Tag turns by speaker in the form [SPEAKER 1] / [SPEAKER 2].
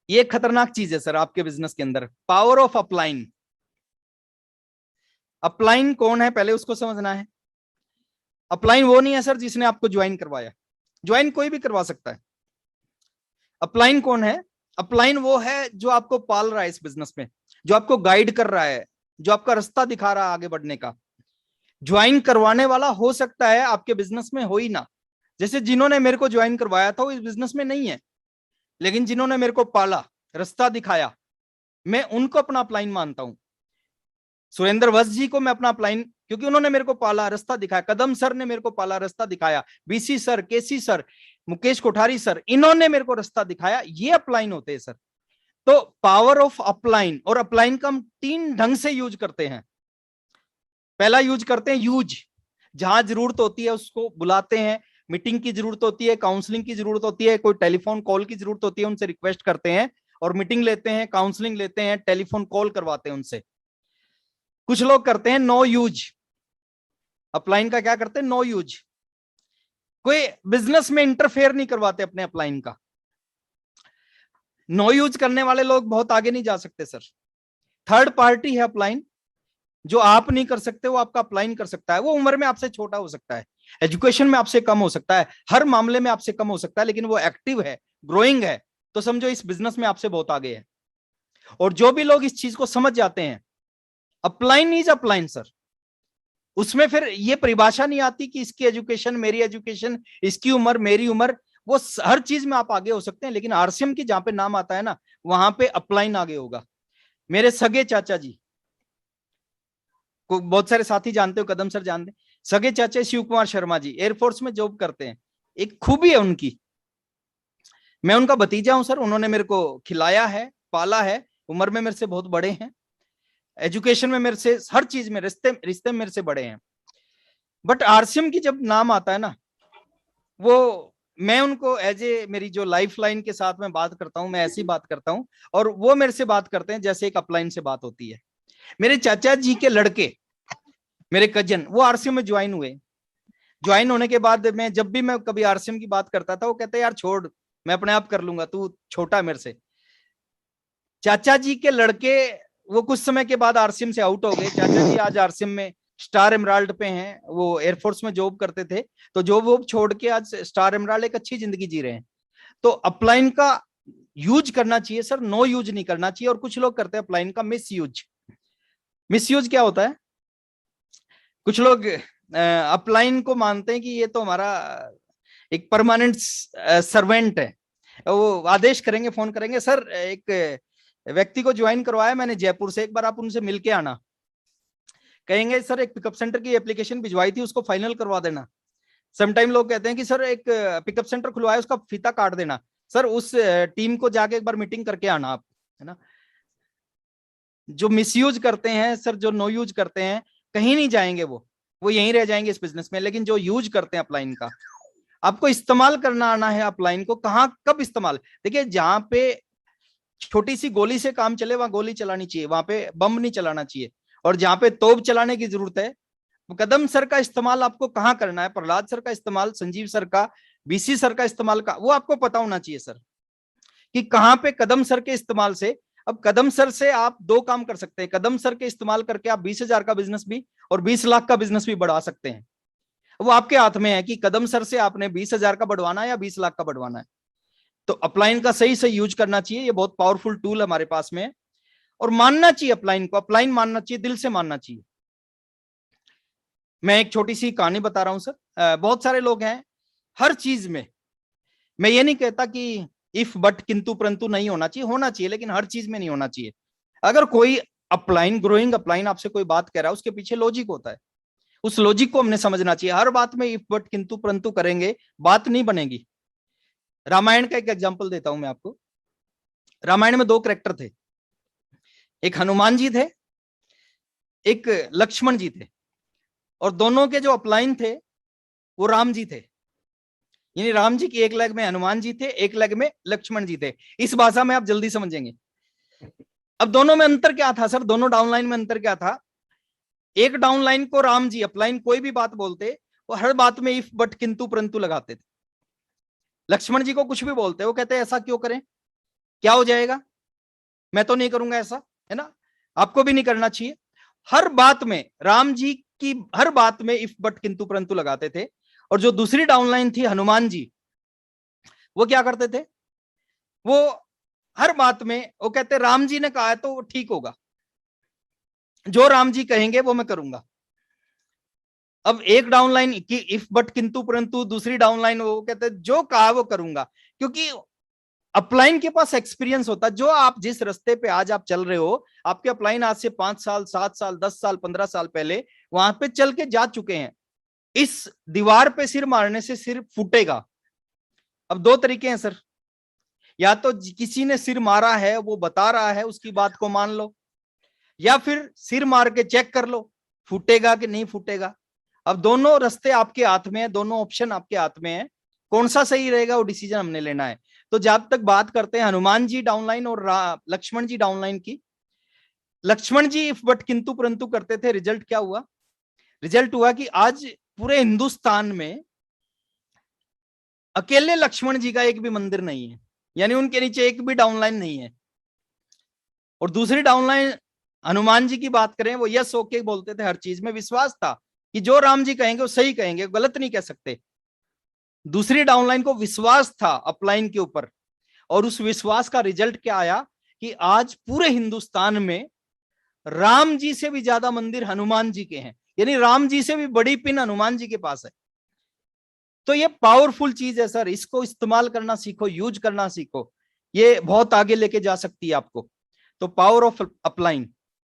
[SPEAKER 1] ये खतरनाक चीज है सर आपके बिजनेस के अंदर, पावर ऑफ अपलाइन। अपलाइन कौन है पहले उसको समझना है। अपलाइन वो नहीं है सर जिसने आपको ज्वाइन करवाया, ज्वाइन कोई भी करवा सकता है। अपलाइन कौन है? अपलाइन वो है जो आपको पाल रहा है इस बिजनेस में, जो आपको गाइड कर रहा है, जो आपका रास्ता दिखा रहा है आगे बढ़ने का। ज्वाइन करवाने वाला हो सकता है आपके बिजनेस में हो ही ना, जैसे जिन्होंने मेरे को ज्वाइन करवाया था वो इस बिजनेस में नहीं है, लेकिन जिन्होंने मेरे को पाला, रास्ता दिखाया, मैं उनको अपना अपलाइन मानता हूं। सुरेंद्र वत्स जी को मैं अपना अपलाइन, क्योंकि उन्होंने मेरे को पाला, रास्ता दिखाया। कदम सर ने मेरे को पाला, रास्ता दिखाया। बीसी सर, केसी सर, मुकेश कोठारी सर, इन्होंने मेरे को रास्ता दिखाया। ये अपलाइन होते हैं सर। तो पावर ऑफ अपलाइन, और अपलाइन का हम 3 ढंग से यूज करते हैं। पहला यूज करते हैं यूज, जहां जरूरत होती है उसको बुलाते हैं, मीटिंग की जरूरत होती है, काउंसलिंग की जरूरत होती है, कोई टेलीफोन कॉल की जरूरत होती है, उनसे रिक्वेस्ट करते हैं और मीटिंग लेते हैं, काउंसलिंग लेते हैं, टेलीफोन कॉल करवाते हैं उनसे। कुछ लोग करते हैं नो यूज। अपलाइन का क्या करते हैं? No use. कोई बिजनेस में इंटरफेयर नहीं करवाते अपने अपलाइन का। नो यूज करने वाले लोग बहुत आगे नहीं जा सकते सर। थर्ड पार्टी है अपलाइन, जो आप नहीं कर सकते वो आपका अपलाइन कर सकता है। वो उम्र में आपसे छोटा हो सकता है, एजुकेशन में आपसे कम हो सकता है, हर मामले में आपसे कम हो सकता है, लेकिन वो एक्टिव है, ग्रोइंग है, तो समझो इस बिजनेस में आपसे बहुत आगे है। और जो भी लोग इस चीज को समझ जाते हैं, अपलाइन इज अपलाइन सर, उसमें फिर ये परिभाषा नहीं आती कि इसकी एजुकेशन, मेरी एजुकेशन, इसकी उम्र, मेरी उम्र। वो हर चीज में आप आगे हो सकते हैं, लेकिन आरसीएम की जहां पे नाम आता है ना, वहां पे अपलाइन आगे होगा। मेरे सगे चाचा जी को बहुत सारे साथी जानते हो, कदम सर जानते हैं। सगे चाचा शिव कुमार शर्मा जी एयरफोर्स में जॉब करते हैं। एक खूबी है उनकी, मैं उनका भतीजा हूं सर। उन्होंने मेरे को खिलाया है, पाला है, उम्र में मेरे से बहुत बड़े हैं, एजुकेशन में मेरे से, हर चीज में, रिश्ते रिश्ते में मेरे से बड़े हैं। बट आरसीएम की जब नाम आता है ना, वो, मैं उनको एज ए, मेरी जो लाइफ लाइन के साथ में बात करता हूं, मैं ऐसी बात करता हूं, और वो मेरे से बात करते हैं जैसे एक अपलाइन से बात होती है। मेरे चाचा जी के लड़के, मेरे कजन, वो आरसीएम में ज्वाइन हुए। ज्वाइन होने के बाद मैं जब भी मैं कभी आरसीएम की बात करता था, वो कहते यार छोड़, मैं अपने आप कर लूंगा, तू छोटा मेरे से। चाचा जी के लड़के, वो कुछ समय के बाद आरसीएम से आउट हो गए। चाचा जी आज आरसीएम में स्टार एमराल्ड पे हैं, वो एयरफोर्स में जॉब करते थे, तो जॉब वो छोड़ के आज स्टार एमराल्ड एक अच्छी जिंदगी जी रहे हैं। तो अपलाइन का यूज करना चाहिए सर, नो यूज नहीं करना चाहिए। और कुछ लोग करते हैं अपलाइन का मिस यूज। मिस यूज क्या होता है? कुछ लोग अपलाइन को मानते हैं कि ये तो हमारा एक परमानेंट सर्वेंट है, वो आदेश करेंगे, फोन करेंगे, सर एक व्यक्ति को ज्वाइन करवाया मैंने जयपुर से, एक बार आप उनसे मिलके आना। कहेंगे सर एक पिकअप सेंटर की एप्लीकेशन भिजवाई थी, उसको फाइनल करवा देना। समटाइम लोग कहते हैं कि सर एक पिकअप सेंटर खुलवाया, उसका फीता काट देना, सर उस टीम को जाके एक बार मीटिंग करके आना आप, है ना। जो मिसयूज करते हैं सर, जो नो यूज करते हैं, कहीं नहीं जाएंगे, वो यहीं रह जाएंगे इस बिजनेस में। लेकिन जो यूज करते हैं अपलाइन का, आपको इस्तेमाल करना आना है अपलाइन को, कहां कब इस्तेमाल। देखिए, जहां पे छोटी सी गोली से काम चले वहां गोली चलानी चाहिए, वहां पे बम नहीं चलाना चाहिए। और जहां पे तोप चलाने की जरूरत है, कदम सर का इस्तेमाल आपको कहां करना है, प्रहलाद सर का इस्तेमाल, संजीव सर का, बीसी सर का इस्तेमाल का, वो आपको पता होना चाहिए सर, कि कहां पे कदम सर के इस्तेमाल से। अब कदम सर से आप 2 काम कर सकते हैं। कदम सर के इस्तेमाल करके आप 20,000 का बिजनेस भी और 20 लाख का बिजनेस भी बढ़ा सकते हैं। वो आपके हाथ में है कि कदम सर से आपने 20,000 का बढ़वाना है या 20 लाख का बढ़वाना है। तो अपलाइन का सही से यूज करना चाहिए, ये बहुत पावरफुल टूल हमारे पास में है। और मानना चाहिए अपलाइन को, अपलाइन मानना चाहिए, दिल से मानना चाहिए। मैं एक छोटी सी कहानी बता रहा हूं सर। बहुत सारे लोग हैं हर चीज में, मैं ये नहीं कहता कि इफ बट किंतु परंतु नहीं होना चाहिए, होना चाहिए, लेकिन हर चीज में नहीं होना चाहिए। अगर कोई अपलाइन, ग्रोइंग अपलाइन आपसे कोई बात कह रहा है, उसके पीछे लॉजिक होता है, उस लॉजिक को हमने समझना चाहिए। हर बात में इफ बट किंतु परंतु करेंगे, बात नहीं बनेगी। रामायण का एक एग्जांपल देता हूं मैं आपको। रामायण में 2 कैरेक्टर थे, एक हनुमान जी थे, एक लक्ष्मण जी थे। और दोनों के जो अपलाइन थे वो राम जी थे। यानी राम जी की एक लेग में हनुमान जी थे, एक लेग में लक्ष्मण जी थे। इस भाषा में आप जल्दी समझेंगे। अब दोनों में अंतर क्या था सर? दोनों डाउनलाइन में अंतर क्या था? एक डाउनलाइन को राम जी अपलाइन कोई भी बात बोलते, वो हर बात में इफ बट किंतु परंतु लगाते थे। लक्ष्मण जी को कुछ भी बोलते, वो कहते ऐसा क्यों करें, क्या हो जाएगा? मैं तो नहीं करूंगा ऐसा, है ना, आपको भी नहीं करना चाहिए। हर बात में राम जी की हर बात में इफ बट किंतु परंतु लगाते थे। और जो दूसरी डाउनलाइन थी हनुमान जी, वो क्या करते थे? वो हर बात में वो कहते राम जी ने कहा है तो वो ठीक होगा, जो राम जी कहेंगे वो मैं करूंगा। अब एक डाउनलाइन की इफ बट किंतु परंतु, दूसरी डाउनलाइन वो कहते जो कहा वो करूंगा, क्योंकि अपलाइन के पास एक्सपीरियंस होता है। जो आप जिस रास्ते पे आज आप चल रहे हो, आपके अपलाइन आज से 5 साल 7 साल 10 साल 15 साल पहले वहां पे चल के जा चुके हैं। इस दीवार पे सिर मारने से सिर फूटेगा। अब दो तरीके हैं सर, या तो किसी ने सिर मारा है वो बता रहा है उसकी बात को मान लो, या फिर सिर मार के चेक कर लो फूटेगा कि नहीं फूटेगा। अब दोनों रास्ते आपके हाथ में है, दोनों ऑप्शन आपके हाथ में है, कौन सा सही रहेगा वो डिसीजन हमने लेना है। तो जब तक बात करते हैं हनुमान जी डाउनलाइन और लक्ष्मण जी डाउनलाइन की, लक्ष्मण जी इफ बट किंतु परंतु करते थे, रिजल्ट क्या हुआ? रिजल्ट हुआ कि आज पूरे हिंदुस्तान में अकेले लक्ष्मण जी का एक भी मंदिर नहीं है, यानी उनके नीचे एक भी डाउनलाइन नहीं है। और दूसरी डाउनलाइन हनुमान जी की बात करें, वो यस ओके बोलते थे, हर चीज में विश्वास था कि जो राम जी कहेंगे वो सही कहेंगे, गलत नहीं कह सकते। दूसरी डाउनलाइन को विश्वास था अपलाइन के ऊपर, और उस विश्वास का रिजल्ट क्या आया कि आज पूरे हिंदुस्तान में राम जी से भी ज्यादा मंदिर हनुमान जी के हैं, यानी राम जी से भी बड़ी पिन हनुमान जी के पास है। तो ये पावरफुल चीज है सर, इसको इस्तेमाल करना सीखो, यूज करना सीखो, ये बहुत आगे लेके जा सकती है आपको। तो पावर ऑफ अपलाइन।